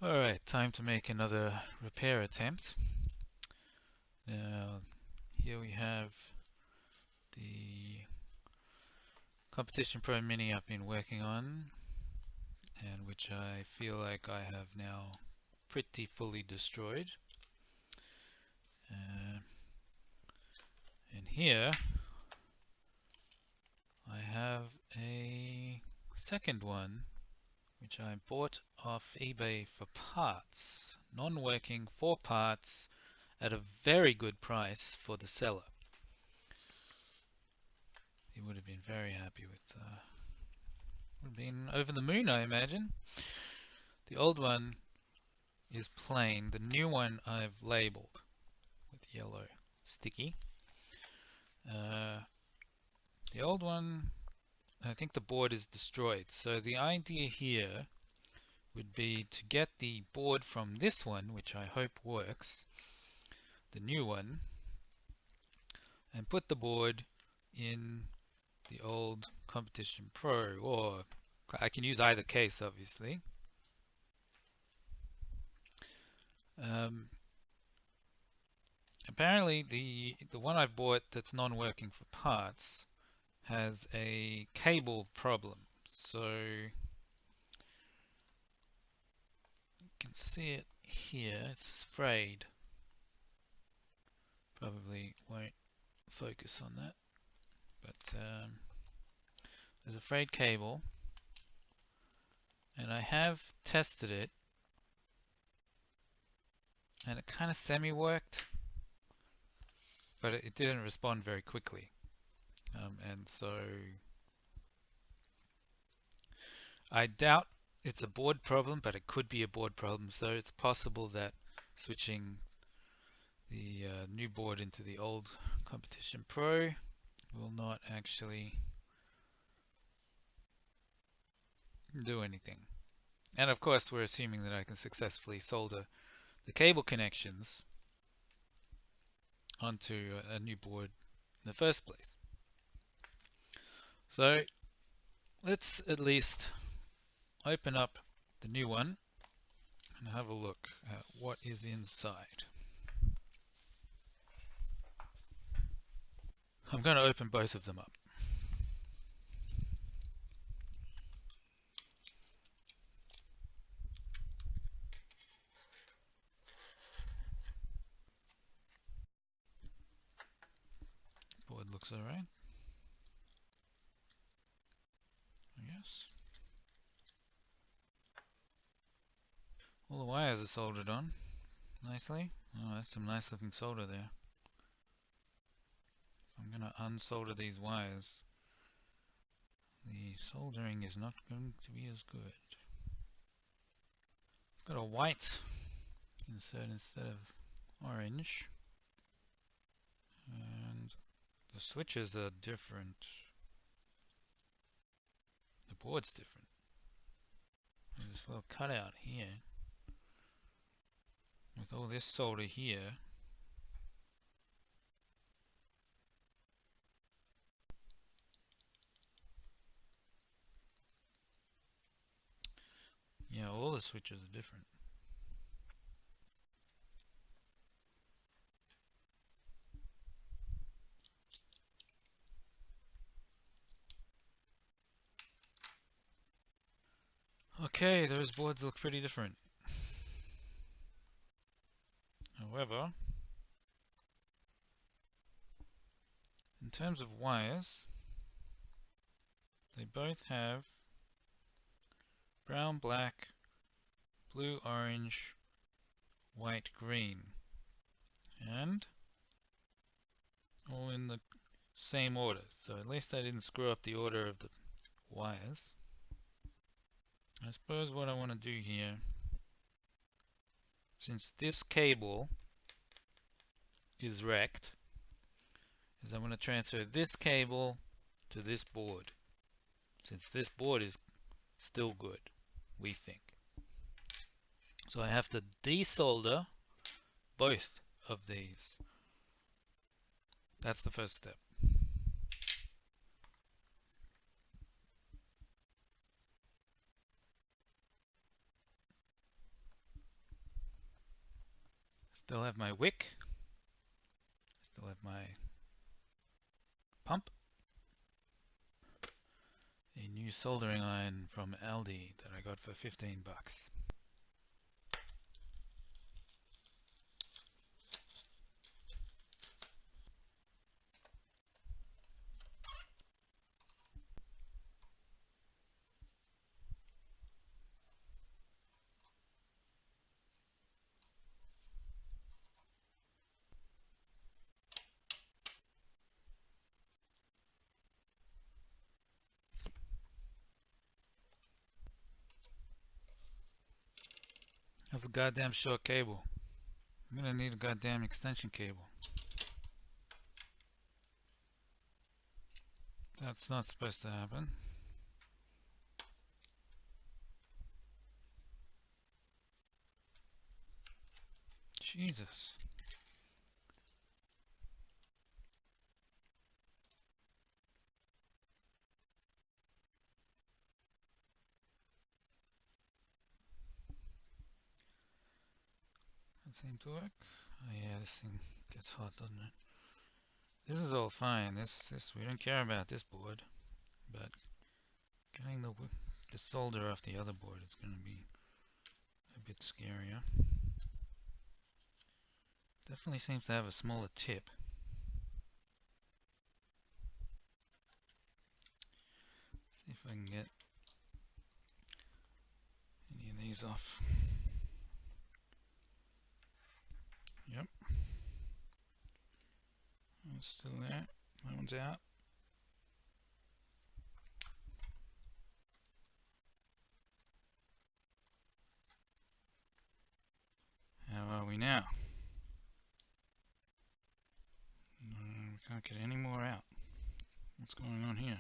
Alright, time to make another repair attempt. Now, here we have the Competition Pro Mini I've been working on, and which I feel like I have now pretty fully destroyed. And here I have a second one which I bought off eBay for parts, non-working, 4 parts at a very good price for the seller. He would have been very happy with, would have been over the moon, I imagine. The old one is plain. The new one I've labeled with yellow sticky. The old one, I think the board is destroyed. So the idea here would be to get the board from this one, which I hope works, the new one, and put the board in the old Competition Pro, or I can use either case, obviously. Apparently the one I bought that's non-working for parts has a cable problem. So you can see it here, it's frayed. Probably won't focus on that, but there's a frayed cable, and I have tested it, and it kind of semi-worked, but it didn't respond very quickly. And so I doubt it's a board problem, but it could be a board problem. So it's possible that switching the new board into the old Competition Pro will not actually do anything. And of course, we're assuming that I can successfully solder the cable connections onto a new board in the first place. So let's at least open up the new one and have a look at what is inside. I'm going to open both of them up. Board looks alright, I guess. All the wires are soldered on nicely. Oh, that's some nice looking solder there. I'm going to unsolder these wires. The soldering is not going to be as good. It's got a white insert instead of orange. And the switches are different. The board's different. There's this little cutout here with all this solder here. Yeah, all the switches are different. Okay, those boards look pretty different. However, in terms of wires, they both have brown, black, blue, orange, white, green, and all in the same order. So at least I didn't screw up the order of the wires. I suppose what I want to do here, since this cable is wrecked, is I'm going to transfer this cable to this board, since this board is still good, we think. So I have to desolder both of these. That's the first step. Still have my wick. Still have my pump. A new soldering iron from Aldi that I got for 15 bucks. That's a goddamn short cable. I'm gonna need a goddamn extension cable. That's not supposed to happen. Jesus. That seemed to work. Oh yeah, this thing gets hot, doesn't it? This is all fine. This we don't care about this board, but getting the solder off the other board is going to be a bit scarier. Definitely seems to have a smaller tip. See if I can get any of these off. Yep. It's still there. That one's out. How are we now? We can't get any more out. What's going on here?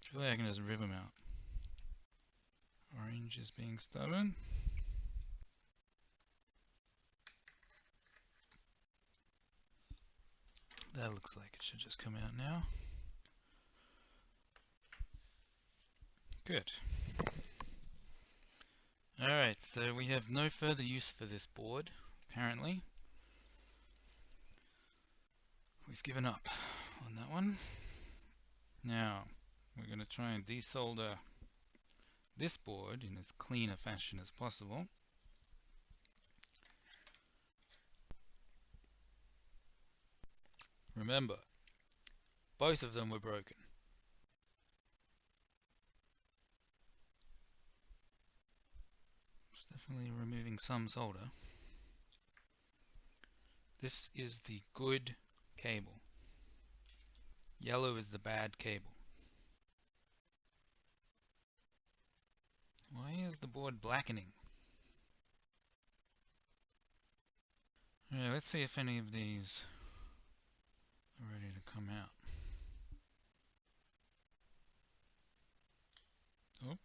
Surely I can just rip them out. Orange is being stubborn. That looks like it should just come out now. Good. Alright, so we have no further use for this board, apparently. We've given up on that one. Now, we're going to try and desolder this board in as clean a fashion as possible. Remember, both of them were broken. It's definitely removing some solder. This is the good cable. Yellow is the bad cable. Why is the board blackening? Yeah, let's see if any of these are ready to come out. Oh.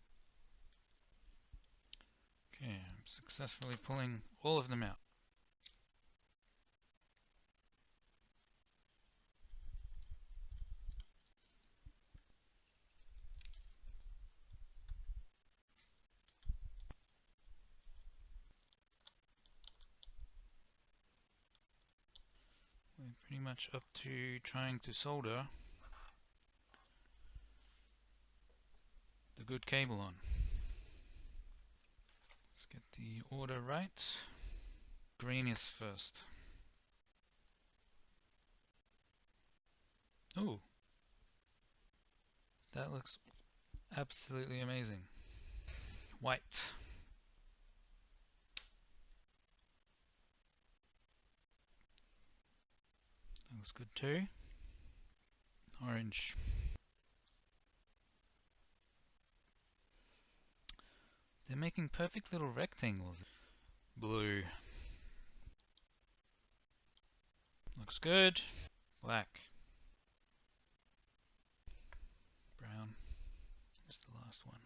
Okay, I'm successfully pulling all of them out. We're pretty much up to trying to solder the good cable on. Let's get the order right. Green is first. Oh, that looks absolutely amazing. White. That looks good too. Orange. They're making perfect little rectangles. Blue. Looks good. Black. Brown is the last one.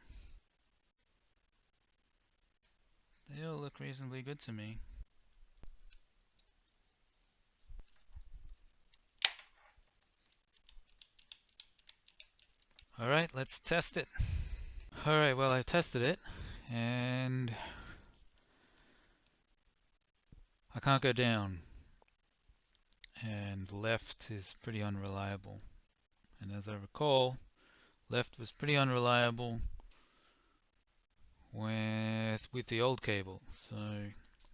They all look reasonably good to me. Alright, let's test it. Alright, well I tested it and I can't go down, and left is pretty unreliable. And as I recall, left was pretty unreliable with the old cable. So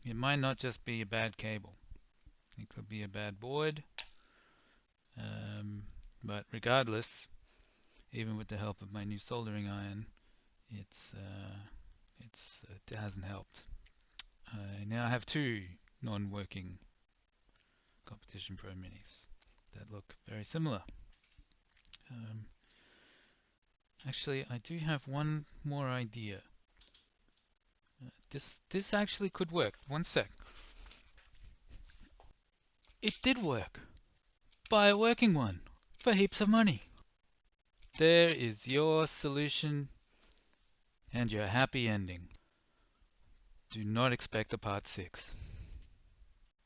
it might not just be a bad cable. It could be a bad board. But regardless, even with the help of my new soldering iron, it hasn't helped. I now have two non-working Competition Pro Minis that look very similar. Actually, I do have one more idea. This actually could work. One sec. It did work. Buy a working one for heaps of money. There is your solution and your happy ending. Do not expect a part 6.